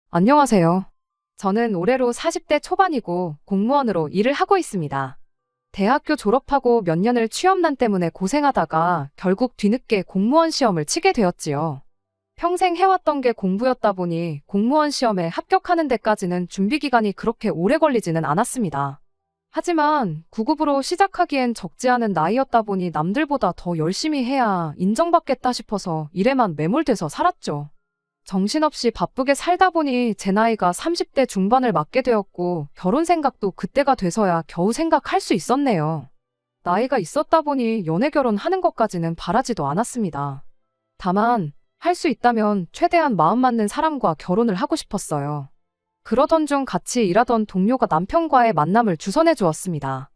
안녕하세요. 저는 올해로 40대 초반이고 공무원으로 일을 하고 있습니다. 대학교 졸업하고 몇 년을 취업난 때문에 고생하다가 결국 뒤늦게 공무원 시험을 치게 되었지요. 평생 해왔던 게 공부였다 보니 공무원 시험에 합격하는 데까지는 준비 기간이 그렇게 오래 걸리지는 않았습니다. 하지만 9급으로 시작하기엔 적지 않은 나이였다 보니 남들보다 더 열심히 해야 인정받겠다 싶어서 일에만 매몰돼서 살았죠. 정신없이 바쁘게 살다 보니 제 나이가 30대 중반을 맞게 되었고 결혼 생각도 그때가 돼서야 겨우 생각할 수 있었네요. 나이가 있었다 보니 연애 결혼하는 것까지는 바라지도 않았습니다. 다만 할 수 있다면 최대한 마음 맞는 사람과 결혼을 하고 싶었어요. 그러던 중 같이 일하던 동료가 남편과의 만남을 주선해 주었습니다.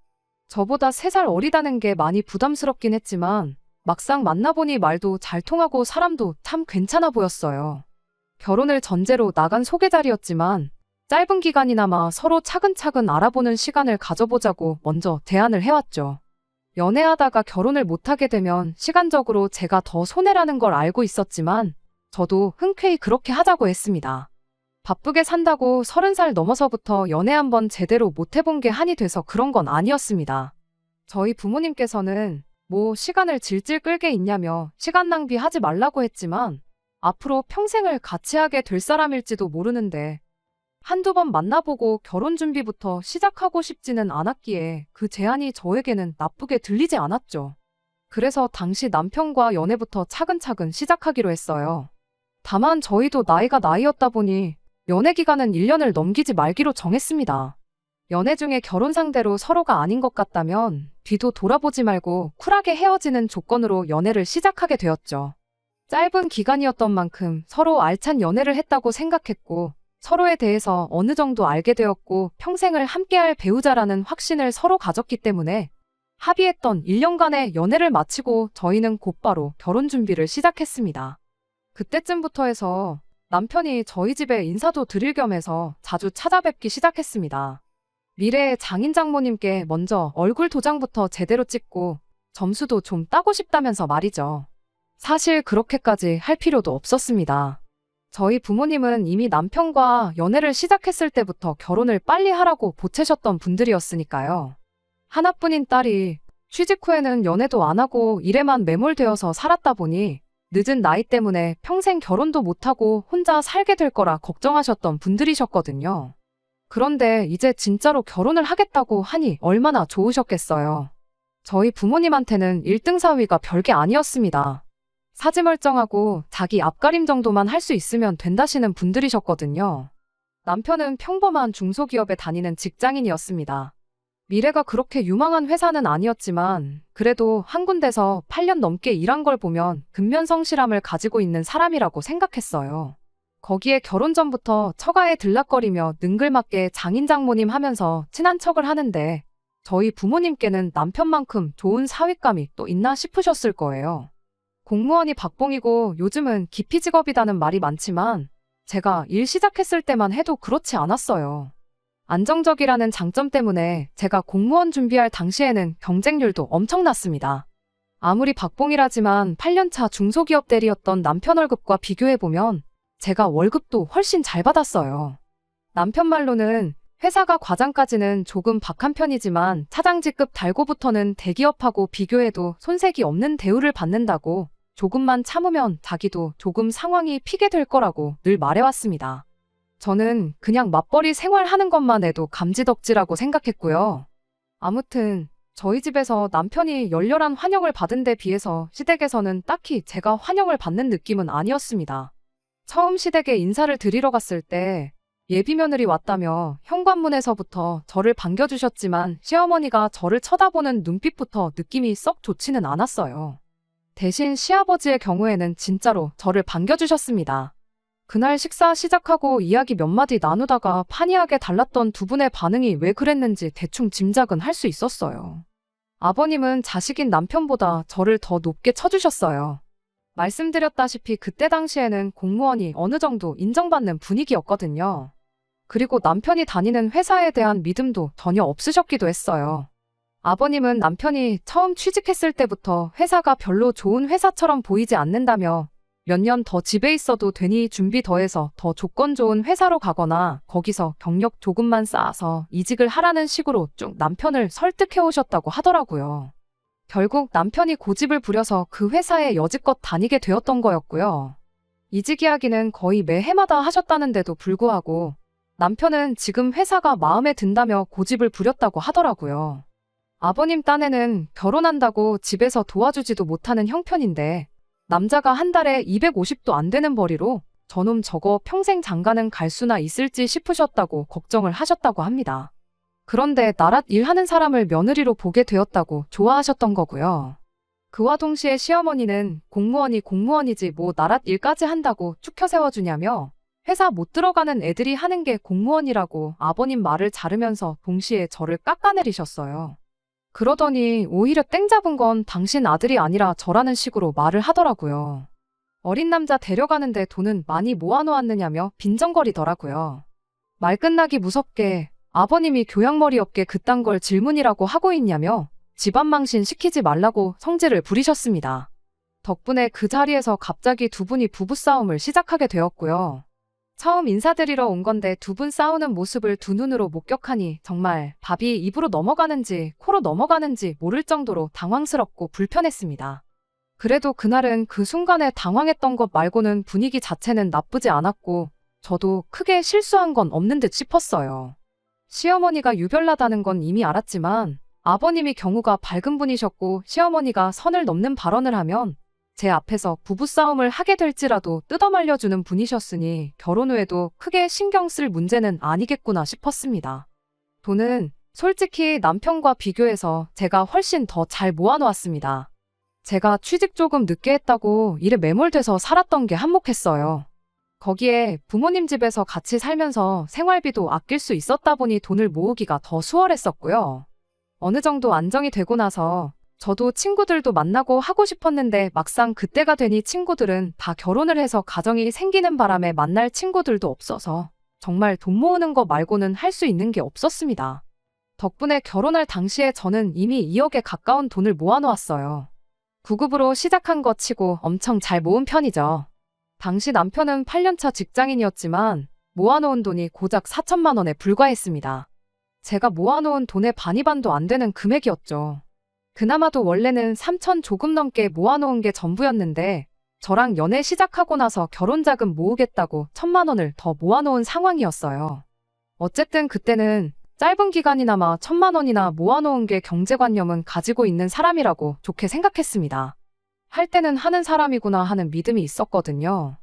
저보다 3살 어리다는 게 많이 부담스럽긴 했지만 막상 만나보니 말도 잘 통하고 사람도 참 괜찮아 보였어요. 결혼을 전제로 나간 소개 자리였지만 짧은 기간이나마 서로 차근차근 알아보는 시간을 가져보자고 먼저 제안을 해왔죠. 연애하다가 결혼을 못하게 되면 시간적으로 제가 더 손해라는 걸 알고 있었지만 저도 흔쾌히 그렇게 하자고 했습니다. 바쁘게 산다고 30살 넘어서부터 연애 한번 제대로 못 해본 게 한이 돼서 그런 건 아니었습니다. 저희 부모님께서는 뭐 시간을 질질 끌게 있냐며 시간 낭비하지 말라고 했지만 앞으로 평생을 같이 하게 될 사람일지도 모르는데 한두 번 만나보고 결혼 준비부터 시작하고 싶지는 않았기에 그 제안이 저에게는 나쁘게 들리지 않았죠. 그래서 당시 남편과 연애부터 차근차근 시작하기로 했어요. 다만 저희도 나이가 나이였다 보니 연애 기간은 1년을 넘기지 말기로 정했습니다. 연애 중에 결혼 상대로 서로가 아닌 것 같다면 뒤도 돌아보지 말고 쿨하게 헤어지는 조건으로 연애를 시작하게 되었죠. 짧은 기간이었던 만큼 서로 알찬 연애를 했다고 생각했고 서로에 대해서 어느 정도 알게 되었고 평생을 함께할 배우자라는 확신을 서로 가졌기 때문에 합의했던 1년간의 연애를 마치고 저희는 곧바로 결혼 준비를 시작했습니다. 그때쯤부터 해서 남편이 저희 집에 인사도 드릴 겸 해서 자주 찾아뵙기 시작했습니다. 미래의 장인 장모님께 먼저 얼굴 도장부터 제대로 찍고 점수도 좀 따고 싶다면서 말이죠. 사실 그렇게까지 할 필요도 없었습니다. 저희 부모님은 이미 남편과 연애를 시작했을 때부터 결혼을 빨리 하라고 보채셨던 분들이었으니까요. 하나뿐인 딸이 취직 후에는 연애도 안 하고 일에만 매몰되어서 살았다 보니 늦은 나이 때문에 평생 결혼도 못하고 혼자 살게 될 거라 걱정하셨던 분들이셨거든요. 그런데 이제 진짜로 결혼을 하겠다고 하니 얼마나 좋으셨겠어요. 저희 부모님한테는 1등 사위가 별게 아니었습니다. 사지멀쩡하고 자기 앞가림 정도만 할 수 있으면 된다시는 분들이셨거든요. 남편은 평범한 중소기업에 다니는 직장인이었습니다. 미래가 그렇게 유망한 회사는 아니었지만 그래도 한 군데서 8년 넘게 일한 걸 보면 근면성실함을 가지고 있는 사람이라고 생각했어요. 거기에 결혼 전부터 처가에 들락거리며 능글맞게 장인 장모님 하면서 친한 척을 하는데 저희 부모님께는 남편만큼 좋은 사윗감이 또 있나 싶으셨을 거예요. 공무원이 박봉이고 요즘은 기피 직업이라는 말이 많지만 제가 일 시작했을 때만 해도 그렇지 않았어요. 안정적이라는 장점 때문에 제가 공무원 준비할 당시에는 경쟁률도 엄청났습니다. 아무리 박봉이라지만 8년차 중소기업 대리였던 남편 월급과 비교해보면 제가 월급도 훨씬 잘 받았어요. 남편 말로는 회사가 과장까지는 조금 박한 편이지만 차장직급 달고부터는 대기업하고 비교해도 손색이 없는 대우를 받는다고 조금만 참으면 자기도 조금 상황이 피게 될 거라고 늘 말해왔습니다. 저는 그냥 맞벌이 생활하는 것만 해도 감지덕지라고 생각했고요. 아무튼 저희 집에서 남편이 열렬한 환영을 받은 데 비해서 시댁에서는 딱히 제가 환영을 받는 느낌은 아니었습니다. 처음 시댁에 인사를 드리러 갔을 때 예비 며느리 왔다며 현관문에서부터 저를 반겨주셨지만 시어머니가 저를 쳐다보는 눈빛부터 느낌이 썩 좋지는 않았어요. 대신 시아버지의 경우에는 진짜로 저를 반겨주셨습니다. 그날 식사 시작하고 이야기 몇 마디 나누다가 판이하게 달랐던 두 분의 반응이 왜 그랬는지 대충 짐작은 할 수 있었어요. 아버님은 자식인 남편보다 저를 더 높게 쳐주셨어요. 말씀드렸다시피 그때 당시에는 공무원이 어느 정도 인정받는 분위기였거든요. 그리고 남편이 다니는 회사에 대한 믿음도 전혀 없으셨기도 했어요. 아버님은 남편이 처음 취직했을 때부터 회사가 별로 좋은 회사처럼 보이지 않는다며 몇 년 더 집에 있어도 되니 준비 더해서 더 조건 좋은 회사로 가거나 거기서 경력 조금만 쌓아서 이직을 하라는 식으로 쭉 남편을 설득해 오셨다고 하더라고요. 결국 남편이 고집을 부려서 그 회사에 여지껏 다니게 되었던 거였고요. 이직 이야기는 거의 매해마다 하셨다는데도 불구하고 남편은 지금 회사가 마음에 든다며 고집을 부렸다고 하더라고요. 아버님 딴에는 결혼한다고 집에서 도와주지도 못하는 형편인데 남자가 한 달에 250도 안 되는 벌이로 저놈 저거 평생 장가는 갈 수나 있을지 싶으셨다고 걱정을 하셨다고 합니다. 그런데 나랏 일하는 사람을 며느리로 보게 되었다고 좋아하셨던 거고요. 그와 동시에 시어머니는 공무원이 공무원이지 뭐 나랏 일까지 한다고 축혀 세워주냐며 회사 못 들어가는 애들이 하는 게 공무원이라고 아버님 말을 자르면서 동시에 저를 깎아내리셨어요. 그러더니 오히려 땡 잡은 건 당신 아들이 아니라 저라는 식으로 말을 하더라고요. 어린 남자 데려가는데 돈은 많이 모아놓았느냐며 빈정거리더라고요. 말 끝나기 무섭게 아버님이 교양머리 없게 그딴 걸 질문이라고 하고 있냐며 집안 망신 시키지 말라고 성질을 부리셨습니다. 덕분에 그 자리에서 갑자기 두 분이 부부싸움을 시작하게 되었고요. 처음 인사드리러 온 건데 두 분 싸우는 모습을 두 눈으로 목격하니 정말 밥이 입으로 넘어가는지 코로 넘어가는지 모를 정도로 당황스럽고 불편했습니다. 그래도 그날은 그 순간에 당황했던 것 말고는 분위기 자체는 나쁘지 않았고 저도 크게 실수한 건 없는 듯 싶었어요. 시어머니가 유별나다는 건 이미 알았지만 아버님이 경우가 밝은 분이셨고 시어머니가 선을 넘는 발언을 하면 제 앞에서 부부싸움을 하게 될지라도 뜯어말려주는 분이셨으니 결혼 후에도 크게 신경 쓸 문제는 아니겠구나 싶었습니다. 돈은 솔직히 남편과 비교해서 제가 훨씬 더 잘 모아놓았습니다. 제가 취직 조금 늦게 했다고 일에 매몰돼서 살았던 게 한몫했어요. 거기에 부모님 집에서 같이 살면서 생활비도 아낄 수 있었다 보니 돈을 모으기가 더 수월했었고요. 어느 정도 안정이 되고 나서 저도 친구들도 만나고 하고 싶었는데 막상 그때가 되니 친구들은 다 결혼을 해서 가정이 생기는 바람에 만날 친구들도 없어서 정말 돈 모으는 거 말고는 할 수 있는 게 없었습니다. 덕분에 결혼할 당시에 저는 이미 2억에 가까운 돈을 모아놓았어요. 9급으로 시작한 거 치고 엄청 잘 모은 편이죠. 당시 남편은 8년차 직장인이었지만 모아놓은 돈이 고작 4천만 원에 불과했습니다. 제가 모아놓은 돈의 반이반도 안 되는 금액이었죠. 그나마도 원래는 3천 조금 넘게 모아놓은 게 전부였는데 저랑 연애 시작하고 나서 결혼자금 모으겠다고 1,000만 원을 더 모아놓은 상황이었어요. 어쨌든 그때는 짧은 기간이나마 1,000만 원이나 모아놓은 게 경제관념은 가지고 있는 사람이라고 좋게 생각했습니다. 할 때는 하는 사람이구나 하는 믿음이 있었거든요.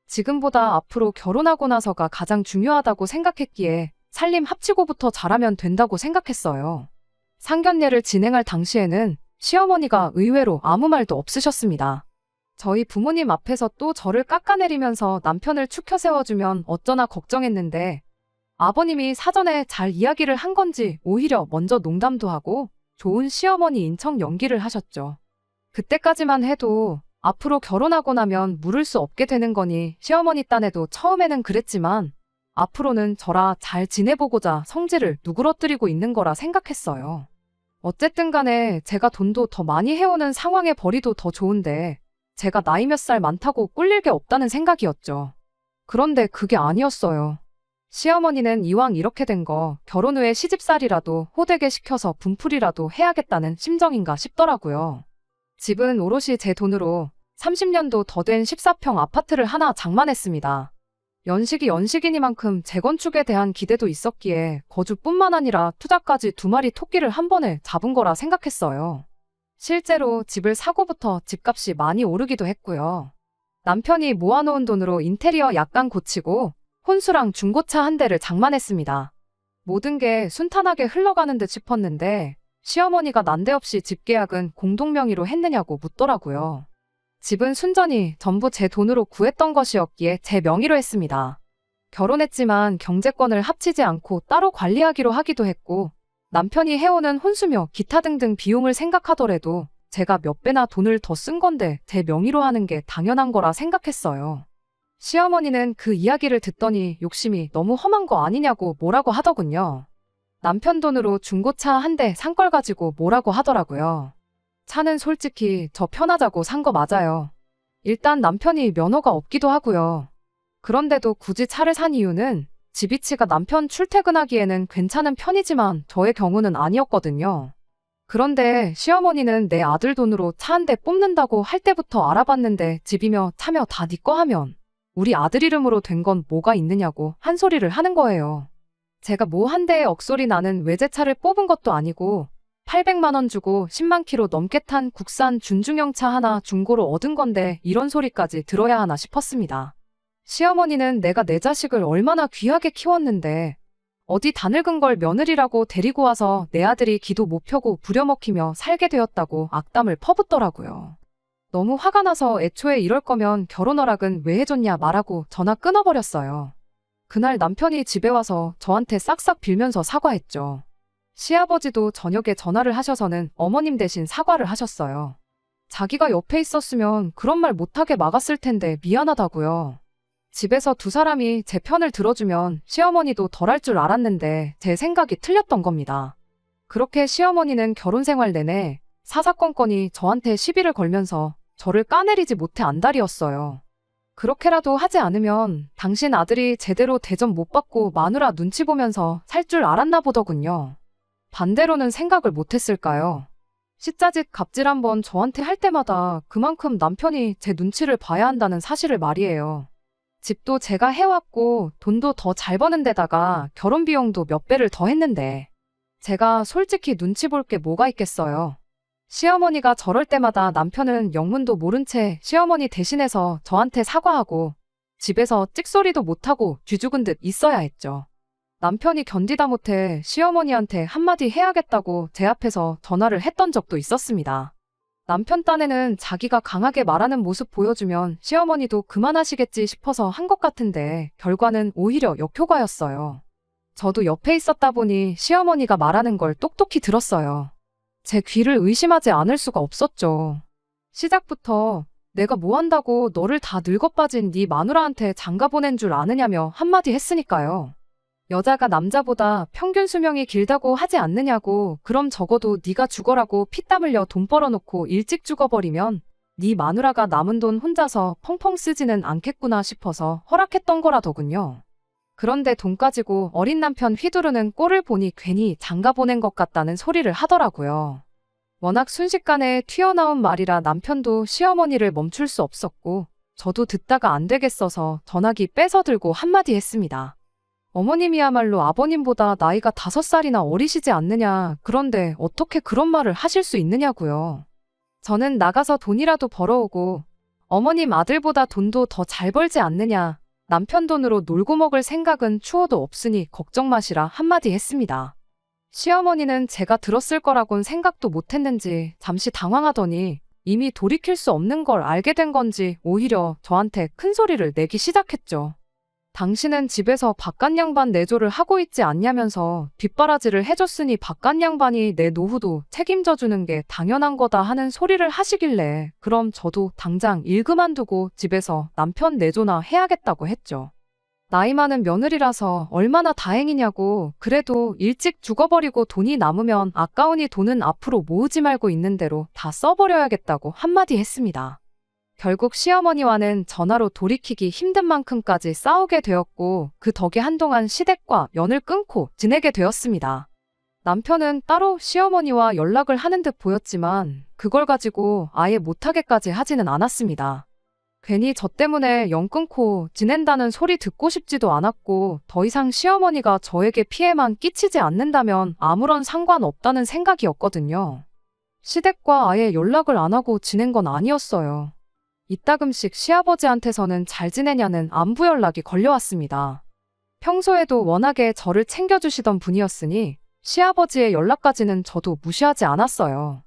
지금보다 앞으로 결혼하고 나서가 가장 중요하다고 생각했기에 살림 합치고부터 잘하면 된다고 생각했어요. 상견례를 진행할 당시에는 시어머니가 의외로 아무 말도 없으셨습니다. 저희 부모님 앞에서 또 저를 깎아내리면서 남편을 축혀 세워주면 어쩌나 걱정했는데 아버님이 사전에 잘 이야기를 한 건지 오히려 먼저 농담도 하고 좋은 시어머니인 척 연기를 하셨죠. 그때까지만 해도 앞으로 결혼하고 나면 물을 수 없게 되는 거니 시어머니 딴에도 처음에는 그랬지만 앞으로는 저라 잘 지내보고자 성질을 누그러뜨리고 있는 거라 생각했어요. 어쨌든 간에 제가 돈도 더 많이 해오는 상황에 벌이도 더 좋은데 제가 나이 몇 살 많다고 꿀릴 게 없다는 생각이었죠. 그런데 그게 아니었어요. 시어머니는 이왕 이렇게 된 거 결혼 후에 시집살이라도 호되게 시켜서 분풀이라도 해야겠다는 심정인가 싶더라고요. 집은 오롯이 제 돈으로 30년도 더 된 14평 아파트를 하나 장만했습니다. 연식이 연식이니만큼 재건축에 대한 기대도 있었기에 거주뿐만 아니라 투자까지 2마리 토끼를 한 번에 잡은 거라 생각했어요. 실제로 집을 사고부터 집값이 많이 오르기도 했고요. 남편이 모아놓은 돈으로 인테리어 약간 고치고 혼수랑 중고차 한 대를 장만했습니다. 모든 게 순탄하게 흘러가는 듯 싶었는데 시어머니가 난데없이 집 계약은 공동명의로 했느냐고 묻더라고요. 집은 순전히 전부 제 돈으로 구했던 것이었기에 제 명의로 했습니다. 결혼했지만 경제권을 합치지 않고 따로 관리하기로 하기도 했고 남편이 해오는 혼수며 기타 등등 비용을 생각하더라도 제가 몇 배나 돈을 더 쓴 건데 제 명의로 하는 게 당연한 거라 생각했어요. 시어머니는 그 이야기를 듣더니 욕심이 너무 험한 거 아니냐고 뭐라고 하더군요. 남편 돈으로 중고차 한 대 산 걸 가지고 뭐라고 하더라고요. 차는 솔직히 저 편하자고 산 거 맞아요. 일단 남편이 면허가 없기도 하고요. 그런데도 굳이 차를 산 이유는 지비치가 남편 출퇴근하기에는 괜찮은 편이지만 저의 경우는 아니었거든요. 그런데 시어머니는 내 아들 돈으로 차 한 대 뽑는다고 할 때부터 알아봤는데 집이며 차며 다 네 거 하면 우리 아들 이름으로 된 건 뭐가 있느냐고 한 소리를 하는 거예요. 제가 뭐 한 대에 억소리 나는 외제차를 뽑은 것도 아니고 800만 원 주고 10만 킬로 넘게 탄 국산 준중형 차 하나 중고로 얻은 건데 이런 소리까지 들어야 하나 싶었습니다. 시어머니는 내가 내 자식을 얼마나 귀하게 키웠는데 어디 다 늙은 걸 며느리라고 데리고 와서 내 아들이 기도 못 펴고 부려먹히며 살게 되었다고 악담을 퍼붓더라고요. 너무 화가 나서 애초에 이럴 거면 결혼 허락은 왜 해줬냐 말하고 전화 끊어버렸어요. 그날 남편이 집에 와서 저한테 싹싹 빌면서 사과했죠. 시아버지도 저녁에 전화를 하셔서는 어머님 대신 사과를 하셨어요. 자기가 옆에 있었으면 그런 말 못하게 막았을 텐데 미안하다고요. 집에서 두 사람이 제 편을 들어주면 시어머니도 덜할 줄 알았는데 제 생각이 틀렸던 겁니다. 그렇게 시어머니는 결혼 생활 내내 사사건건이 저한테 시비를 걸면서 저를 까내리지 못해 안달이었어요. 그렇게라도 하지 않으면 당신 아들이 제대로 대접 못 받고 마누라 눈치 보면서 살 줄 알았나 보더군요. 반대로는 생각을 못했을까요? 시자짓 갑질 한번 저한테 할 때마다 그만큼 남편이 제 눈치를 봐야 한다는 사실을 말이에요. 집도 제가 해왔고 돈도 더 잘 버는 데다가 결혼 비용도 몇 배를 더 했는데 제가 솔직히 눈치 볼 게 뭐가 있겠어요. 시어머니가 저럴 때마다 남편은 영문도 모른 채 시어머니 대신해서 저한테 사과하고 집에서 찍소리도 못하고 쥐죽은 듯 있어야 했죠. 남편이 견디다 못해 시어머니한테 한마디 해야겠다고 제 앞에서 전화를 했던 적도 있었습니다. 남편 딴에는 자기가 강하게 말하는 모습 보여주면 시어머니도 그만하시겠지 싶어서 한 것 같은데 결과는 오히려 역효과였어요. 저도 옆에 있었다 보니 시어머니가 말하는 걸 똑똑히 들었어요. 제 귀를 의심하지 않을 수가 없었죠. 시작부터 내가 뭐 한다고 너를 다 늙어빠진 네 마누라한테 장가 보낸 줄 아느냐며 한마디 했으니까요. 여자가 남자보다 평균 수명이 길다고 하지 않느냐고 그럼 적어도 네가 죽어라고 피땀 흘려 돈 벌어놓고 일찍 죽어버리면 네 마누라가 남은 돈 혼자서 펑펑 쓰지는 않겠구나 싶어서 허락했던 거라더군요. 그런데 돈 가지고 어린 남편 휘두르는 꼴을 보니 괜히 장가 보낸 것 같다는 소리를 하더라고요. 워낙 순식간에 튀어나온 말이라 남편도 시어머니를 멈출 수 없었고 저도 듣다가 안 되겠어서 전화기 뺏어 들고 한마디 했습니다. 어머님이야말로 아버님보다 나이가 5살이나 어리시지 않느냐. 그런데 어떻게 그런 말을 하실 수 있느냐고요. 저는 나가서 돈이라도 벌어오고 어머님 아들보다 돈도 더 잘 벌지 않느냐. 남편 돈으로 놀고 먹을 생각은 추호도 없으니 걱정 마시라 한마디 했습니다. 시어머니는 제가 들었을 거라곤 생각도 못했는지 잠시 당황하더니 이미 돌이킬 수 없는 걸 알게 된 건지 오히려 저한테 큰 소리를 내기 시작했죠. 당신은 집에서 바깥 양반 내조를 하고 있지 않냐면서 뒷바라지를 해줬으니 바깥 양반이 내 노후도 책임져 주는 게 당연한 거다 하는 소리를 하시길래 그럼 저도 당장 일 그만두고 집에서 남편 내조나 해야겠다고 했죠. 나이 많은 며느리라서 얼마나 다행이냐고. 그래도 일찍 죽어버리고 돈이 남으면 아까우니 돈은 앞으로 모으지 말고 있는 대로 다 써버려야겠다고 한마디 했습니다. 결국 시어머니와는 전화로 돌이키기 힘든 만큼까지 싸우게 되었고 그 덕에 한동안 시댁과 연을 끊고 지내게 되었습니다. 남편은 따로 시어머니와 연락을 하는 듯 보였지만 그걸 가지고 아예 못하게까지 하지는 않았습니다. 괜히 저 때문에 연 끊고 지낸다는 소리 듣고 싶지도 않았고 더 이상 시어머니가 저에게 피해만 끼치지 않는다면 아무런 상관없다는 생각이었거든요. 시댁과 아예 연락을 안 하고 지낸 건 아니었어요. 이따금씩 시아버지한테서는 잘 지내냐는 안부 연락이 걸려왔습니다. 평소에도 워낙에 저를 챙겨주시던 분이었으니 시아버지의 연락까지는 저도 무시하지 않았어요.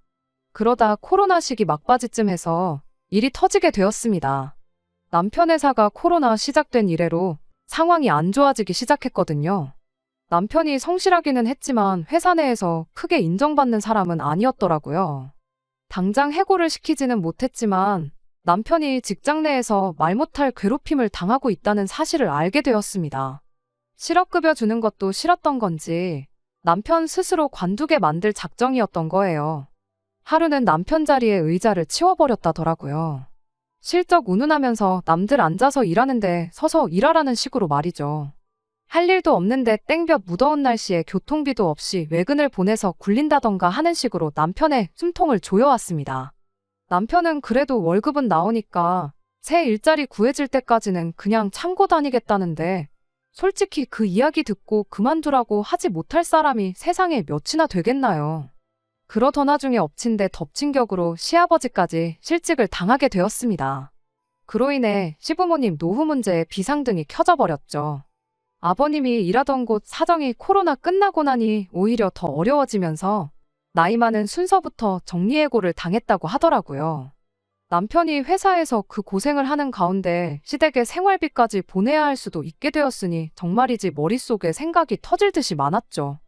그러다 코로나 시기 막바지쯤 해서 일이 터지게 되었습니다. 남편 회사가 코로나 시작된 이래로 상황이 안 좋아지기 시작했거든요. 남편이 성실하기는 했지만 회사 내에서 크게 인정받는 사람은 아니었더라고요. 당장 해고를 시키지는 못했지만 남편이 직장 내에서 말 못할 괴롭힘을 당하고 있다는 사실을 알게 되었습니다. 실업급여 주는 것도 싫었던 건지 남편 스스로 관두게 만들 작정이었던 거예요. 하루는 남편 자리에 의자를 치워버렸다더라고요. 실적 운운하면서 남들 앉아서 일하는데 서서 일하라는 식으로 말이죠. 할 일도 없는데 땡볕 무더운 날씨에 교통비도 없이 외근을 보내서 굴린다던가 하는 식으로 남편의 숨통을 조여왔습니다. 남편은 그래도 월급은 나오니까 새 일자리 구해질 때까지는 그냥 참고 다니겠다는데 솔직히 그 이야기 듣고 그만두라고 하지 못할 사람이 세상에 몇이나 되겠나요. 그러던 와중에 엎친 데 덮친 격으로 시아버지까지 실직을 당하게 되었습니다. 그로 인해 시부모님 노후 문제에 비상등이 켜져 버렸죠. 아버님이 일하던 곳 사정이 코로나 끝나고 나니 오히려 더 어려워지면서 나이 많은 순서부터 정리해고를 당했다고 하더라고요. 남편이 회사에서 그 고생을 하는 가운데 시댁에 생활비까지 보내야 할 수도 있게 되었으니 정말이지 머릿속에 생각이 터질 듯이 많았죠.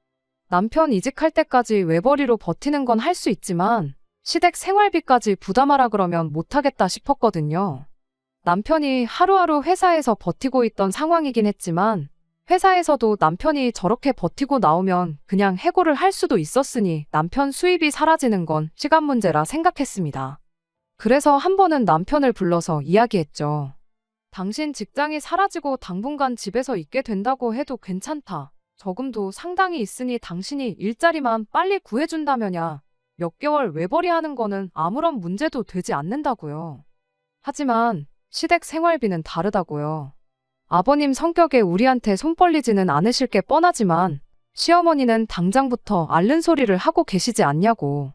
남편 이직할 때까지 외벌이로 버티는 건 할 수 있지만 시댁 생활비까지 부담하라 그러면 못하겠다 싶었거든요. 남편이 하루하루 회사에서 버티고 있던 상황이긴 했지만 회사에서도 남편이 저렇게 버티고 나오면 그냥 해고를 할 수도 있었으니 남편 수입이 사라지는 건 시간 문제라 생각했습니다. 그래서 한 번은 남편을 불러서 이야기했죠. 당신 직장이 사라지고 당분간 집에서 있게 된다고 해도 괜찮다. 저금도 상당히 있으니 당신이 일자리만 빨리 구해준다면야 몇 개월 외벌이 하는 거는 아무런 문제도 되지 않는다고요. 하지만 시댁 생활비는 다르다고요. 아버님 성격에 우리한테 손 벌리지는 않으실 게 뻔하지만 시어머니는 당장부터 앓는 소리를 하고 계시지 않냐고.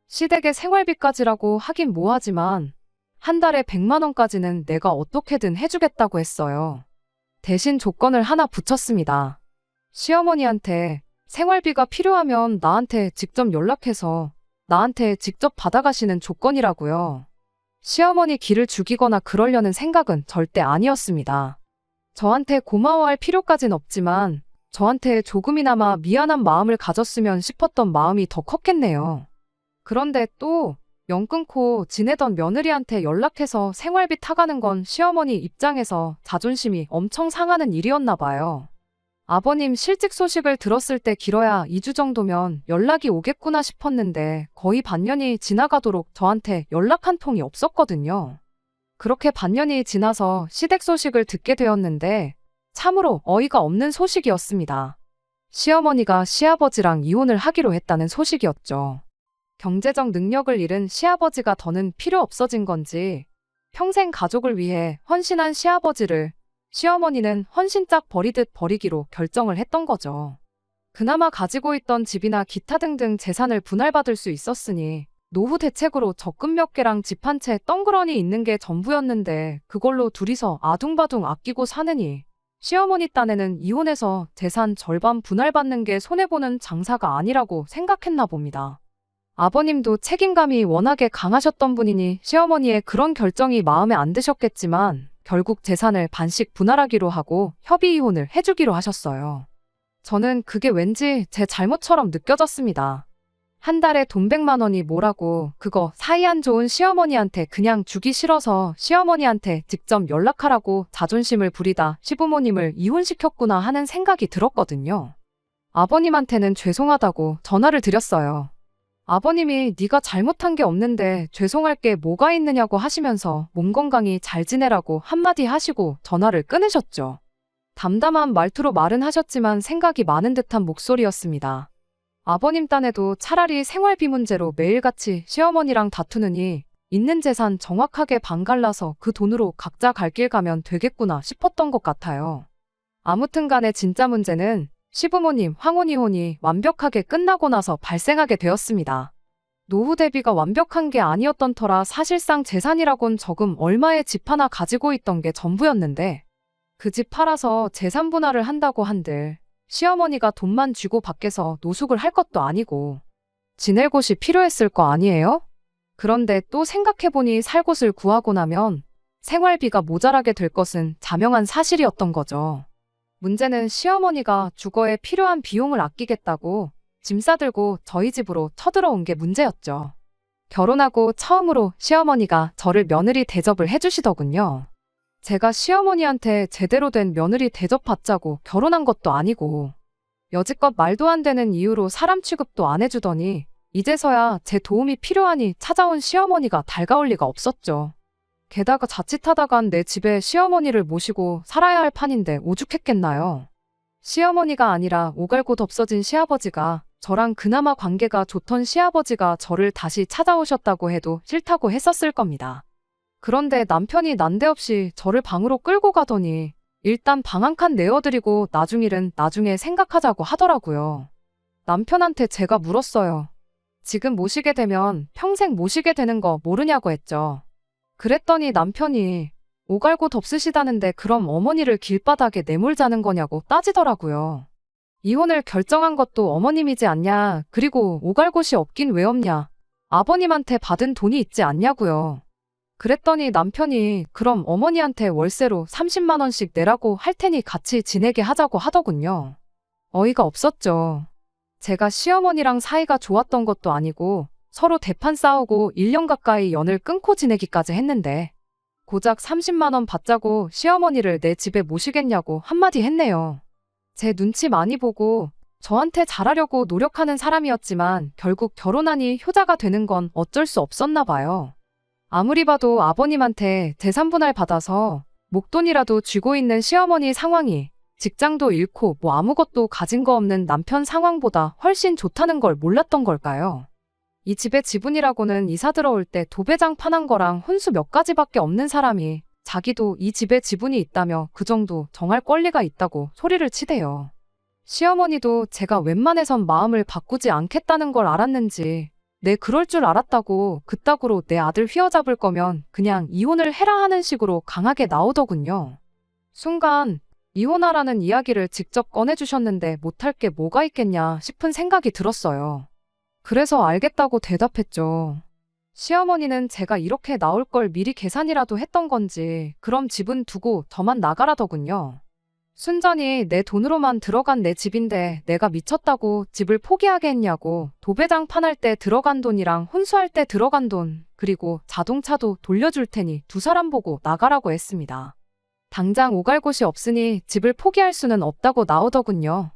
시댁의 생활비까지라고 하긴 뭐하지만 한 달에 100만 원까지는 내가 어떻게든 해주겠다고 했어요. 대신 조건을 하나 붙였습니다. 시어머니한테 생활비가 필요하면 나한테 직접 연락해서 나한테 직접 받아가시는 조건이라고요. 시어머니 기를 죽이거나 그러려는 생각은 절대 아니었습니다. 저한테 고마워할 필요까진 없지만 저한테 조금이나마 미안한 마음을 가졌으면 싶었던 마음이 더 컸겠네요. 그런데 또 연 끊고 지내던 며느리한테 연락해서 생활비 타가는 건 시어머니 입장에서 자존심이 엄청 상하는 일이었나 봐요. 아버님 실직 소식을 들었을 때 길어야 2주 정도면 연락이 오겠구나 싶었는데 거의 반년이 지나가도록 저한테 연락 한 통이 없었거든요. 그렇게 반년이 지나서 시댁 소식을 듣게 되었는데 참으로 어이가 없는 소식이었습니다. 시어머니가 시아버지랑 이혼을 하기로 했다는 소식이었죠. 경제적 능력을 잃은 시아버지가 더는 필요 없어진 건지 평생 가족을 위해 헌신한 시아버지를 시어머니는 헌신짝 버리듯 버리기로 결정을 했던 거죠. 그나마 가지고 있던 집이나 기타 등등 재산을 분할받을 수 있었으니 노후 대책으로 적금 몇 개랑 집 한 채 덩그러니 있는 게 전부였는데 그걸로 둘이서 아둥바둥 아끼고 사느니 시어머니 딴에는 이혼해서 재산 절반 분할받는 게 손해보는 장사가 아니라고 생각했나 봅니다. 아버님도 책임감이 워낙에 강하셨던 분이니 시어머니의 그런 결정이 마음에 안 드셨겠지만 결국 재산을 반씩 분할하기로 하고 협의 이혼을 해주기로 하셨어요. 저는 그게 왠지 제 잘못처럼 느껴졌습니다. 한 달에 돈 100만 원이 뭐라고 그거 사이 안 좋은 시어머니한테 그냥 주기 싫어서 시어머니한테 직접 연락하라고 자존심을 부리다 시부모님을 이혼시켰구나 하는 생각이 들었거든요. 아버님한테는 죄송하다고 전화를 드렸어요. 아버님이 네가 잘못한 게 없는데 죄송할 게 뭐가 있느냐고 하시면서 몸 건강히 잘 지내라고 한마디 하시고 전화를 끊으셨죠. 담담한 말투로 말은 하셨지만 생각이 많은 듯한 목소리였습니다. 아버님 딴에도 차라리 생활비 문제로 매일같이 시어머니랑 다투느니 있는 재산 정확하게 반 갈라서 그 돈으로 각자 갈 길 가면 되겠구나 싶었던 것 같아요. 아무튼 간에 진짜 문제는 시부모님 황혼이혼이 완벽하게 끝나고 나서 발생하게 되었습니다. 노후 대비가 완벽한 게 아니었던 터라 사실상 재산이라곤 적음 얼마의 집 하나 가지고 있던 게 전부였는데 그 집 팔아서 재산 분할을 한다고 한들 시어머니가 돈만 쥐고 밖에서 노숙을 할 것도 아니고 지낼 곳이 필요했을 거 아니에요? 그런데 또 생각해보니 살 곳을 구하고 나면 생활비가 모자라게 될 것은 자명한 사실이었던 거죠. 문제는 시어머니가 주거에 필요한 비용을 아끼겠다고 짐 싸들고 저희 집으로 쳐들어온 게 문제였죠. 결혼하고 처음으로 시어머니가 저를 며느리 대접을 해주시더군요. 제가 시어머니한테 제대로 된 며느리 대접받자고 결혼한 것도 아니고 여지껏 말도 안 되는 이유로 사람 취급도 안 해주더니 이제서야 제 도움이 필요하니 찾아온 시어머니가 달가울 리가 없었죠. 게다가 자칫하다간 내 집에 시어머니를 모시고 살아야 할 판인데 오죽했겠나요. 시어머니가 아니라 오갈곳 없어진 시아버지가, 저랑 그나마 관계가 좋던 시아버지가 저를 다시 찾아오셨다고 해도 싫다고 했었을 겁니다. 그런데 남편이 난데없이 저를 방으로 끌고 가더니 일단 방 한 칸 내어드리고 나중 일은 나중에 생각하자고 하더라고요. 남편한테 제가 물었어요. 지금 모시게 되면 평생 모시게 되는 거 모르냐고 했죠. 그랬더니 남편이 오갈곳 없으시다는데 그럼 어머니를 길바닥에 내몰자는 거냐고 따지더라고요. 이혼을 결정한 것도 어머님이지 않냐, 그리고 오갈곳이 없긴 왜 없냐, 아버님한테 받은 돈이 있지 않냐고요. 그랬더니 남편이 그럼 어머니한테 월세로 30만 원씩 내라고 할 테니 같이 지내게 하자고 하더군요. 어이가 없었죠. 제가 시어머니랑 사이가 좋았던 것도 아니고 서로 대판 싸우고 1년 가까이 연을 끊고 지내기까지 했는데 고작 30만 원 받자고 시어머니를 내 집에 모시겠냐고 한마디 했네요. 제 눈치 많이 보고 저한테 잘하려고 노력하는 사람이었지만 결국 결혼하니 효자가 되는 건 어쩔 수 없었나 봐요. 아무리 봐도 아버님한테 재산분할 받아서 목돈이라도 쥐고 있는 시어머니 상황이 직장도 잃고 뭐 아무것도 가진 거 없는 남편 상황보다 훨씬 좋다는 걸 몰랐던 걸까요? 이 집의 지분이라고는 이사 들어올 때 도배장 파는 거랑 혼수 몇 가지밖에 없는 사람이 자기도 이 집에 지분이 있다며 그 정도 정할 권리가 있다고 소리를 치대요. 시어머니도 제가 웬만해선 마음을 바꾸지 않겠다는 걸 알았는지 내 그럴 줄 알았다고 그따구로 내 아들 휘어잡을 거면 그냥 이혼을 해라 하는 식으로 강하게 나오더군요. 순간 이혼하라는 이야기를 직접 꺼내주셨는데 못할 게 뭐가 있겠냐 싶은 생각이 들었어요. 그래서 알겠다고 대답했죠. 시어머니는 제가 이렇게 나올 걸 미리 계산이라도 했던 건지 그럼 집은 두고 저만 나가라더군요. 순전히 내 돈으로만 들어간 내 집인데 내가 미쳤다고 집을 포기하게 했냐고, 도배장 판할 때 들어간 돈이랑 혼수할 때 들어간 돈, 그리고 자동차도 돌려줄 테니 두 사람 보고 나가라고 했습니다. 당장 오갈 곳이 없으니 집을 포기할 수는 없다고 나오더군요.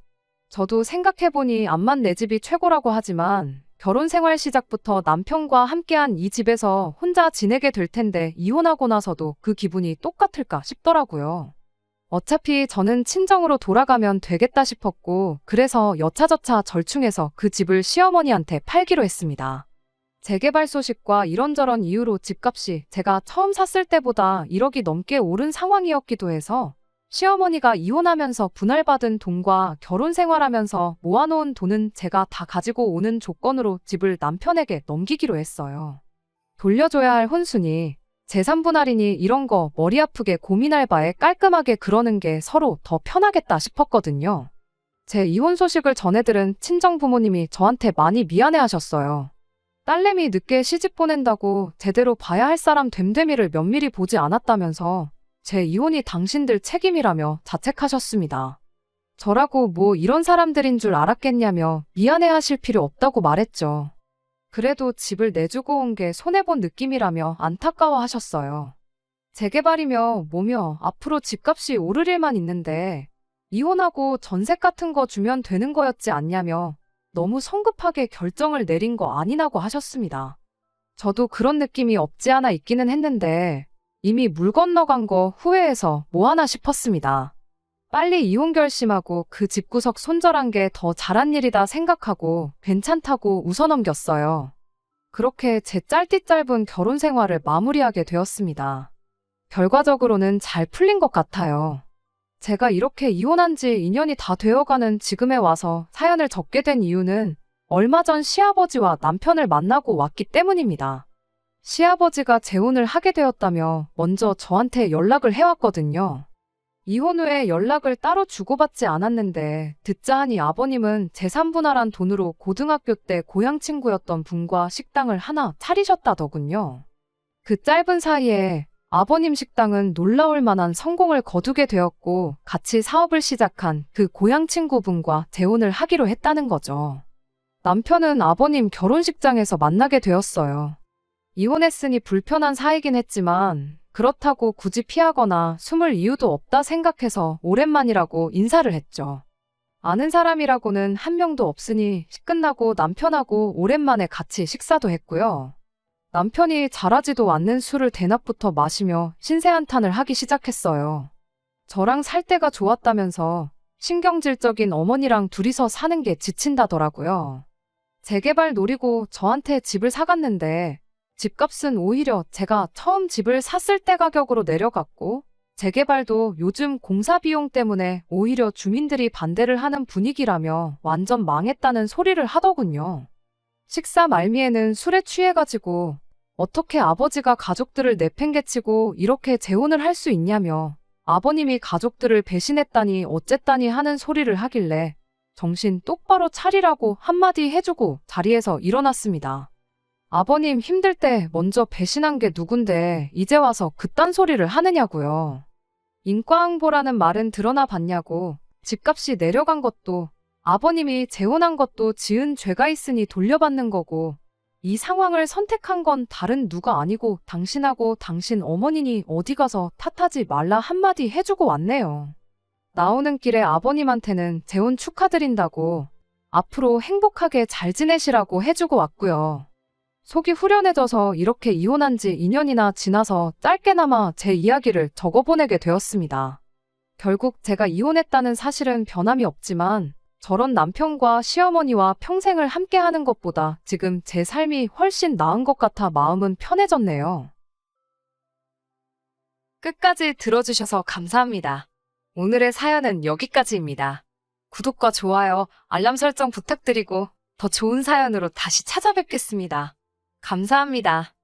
저도 생각해보니 암만 내 집이 최고라고 하지만 결혼 생활 시작부터 남편과 함께한 이 집에서 혼자 지내게 될 텐데 이혼하고 나서도 그 기분이 똑같을까 싶더라고요. 어차피 저는 친정으로 돌아가면 되겠다 싶었고 그래서 여차저차 절충해서 그 집을 시어머니한테 팔기로 했습니다. 재개발 소식과 이런저런 이유로 집값이 제가 처음 샀을 때보다 1억이 넘게 오른 상황이었기도 해서 시어머니가 이혼하면서 분할받은 돈과 결혼 생활하면서 모아놓은 돈은 제가 다 가지고 오는 조건으로 집을 남편에게 넘기기로 했어요. 돌려줘야 할 혼수니 재산 분할이니 이런 거 머리 아프게 고민할 바에 깔끔하게 그러는 게 서로 더 편하겠다 싶었거든요. 제 이혼 소식을 전해들은 친정 부모님이 저한테 많이 미안해하셨어요. 딸내미 늦게 시집 보낸다고 제대로 봐야 할 사람 됨됨이를 면밀히 보지 않았다면서 제 이혼이 당신들 책임이라며 자책하셨습니다. 저라고 뭐 이런 사람들인 줄 알았겠냐며 미안해하실 필요 없다고 말했죠. 그래도 집을 내주고 온 게 손해본 느낌이라며 안타까워하셨어요. 재개발이며 뭐며 앞으로 집값이 오를 일만 있는데 이혼하고 전세 같은 거 주면 되는 거였지 않냐며 너무 성급하게 결정을 내린 거 아니냐고 하셨습니다. 저도 그런 느낌이 없지 않아 있기는 했는데 이미 물 건너간 거 후회해서 뭐하나 싶었습니다. 빨리 이혼 결심하고 그 집구석 손절한 게 더 잘한 일이다 생각하고 괜찮다고 웃어넘겼어요. 그렇게 제 짧디짧은 결혼 생활을 마무리하게 되었습니다. 결과적으로는 잘 풀린 것 같아요. 제가 이렇게 이혼한 지 2년이 다 되어가는 지금에 와서 사연을 적게 된 이유는 얼마 전 시아버지와 남편을 만나고 왔기 때문입니다. 시아버지가 재혼을 하게 되었다며 먼저 저한테 연락을 해왔거든요. 이혼 후에 연락을 따로 주고받지 않았는데 듣자 하니 아버님은 재산 분할한 돈으로 고등학교 때 고향 친구였던 분과 식당을 하나 차리셨다더군요. 그 짧은 사이에 아버님 식당은 놀라울 만한 성공을 거두게 되었고 같이 사업을 시작한 그 고향 친구분과 재혼을 하기로 했다는 거죠. 남편은 아버님 결혼식장에서 만나게 되었어요. 이혼했으니 불편한 사이긴 했지만 그렇다고 굳이 피하거나 숨을 이유도 없다 생각해서 오랜만이라고 인사를 했죠. 아는 사람이라고는 한 명도 없으니 식 끝나고 남편하고 오랜만에 같이 식사도 했고요. 남편이 잘하지도 않는 술을 대낮부터 마시며 신세한탄을 하기 시작했어요. 저랑 살 때가 좋았다면서 신경질적인 어머니랑 둘이서 사는 게 지친다더라고요. 재개발 노리고 저한테 집을 사갔는데 집값은 오히려 제가 처음 집을 샀을 때 가격으로 내려갔고 재개발도 요즘 공사 비용 때문에 오히려 주민들이 반대를 하는 분위기라며 완전 망했다는 소리를 하더군요. 식사 말미에는 술에 취해가지고 어떻게 아버지가 가족들을 내팽개치고 이렇게 재혼을 할 수 있냐며 아버님이 가족들을 배신했다니 어쨌다니 하는 소리를 하길래 정신 똑바로 차리라고 한마디 해주고 자리에서 일어났습니다. 아버님 힘들 때 먼저 배신한 게 누군데 이제 와서 그딴 소리를 하느냐고요. 인과응보라는 말은 드러나 봤냐고. 집값이 내려간 것도 아버님이 재혼한 것도 지은 죄가 있으니 돌려받는 거고 이 상황을 선택한 건 다른 누가 아니고 당신하고 당신 어머니니 어디 가서 탓하지 말라 한마디 해주고 왔네요. 나오는 길에 아버님한테는 재혼 축하드린다고 앞으로 행복하게 잘 지내시라고 해주고 왔고요. 속이 후련해져서 이렇게 이혼한 지 2년이나 지나서 짧게나마 제 이야기를 적어보내게 되었습니다. 결국 제가 이혼했다는 사실은 변함이 없지만 저런 남편과 시어머니와 평생을 함께하는 것보다 지금 제 삶이 훨씬 나은 것 같아 마음은 편해졌네요. 끝까지 들어주셔서 감사합니다. 오늘의 사연은 여기까지입니다. 구독과 좋아요, 알람 설정 부탁드리고 더 좋은 사연으로 다시 찾아뵙겠습니다. 감사합니다.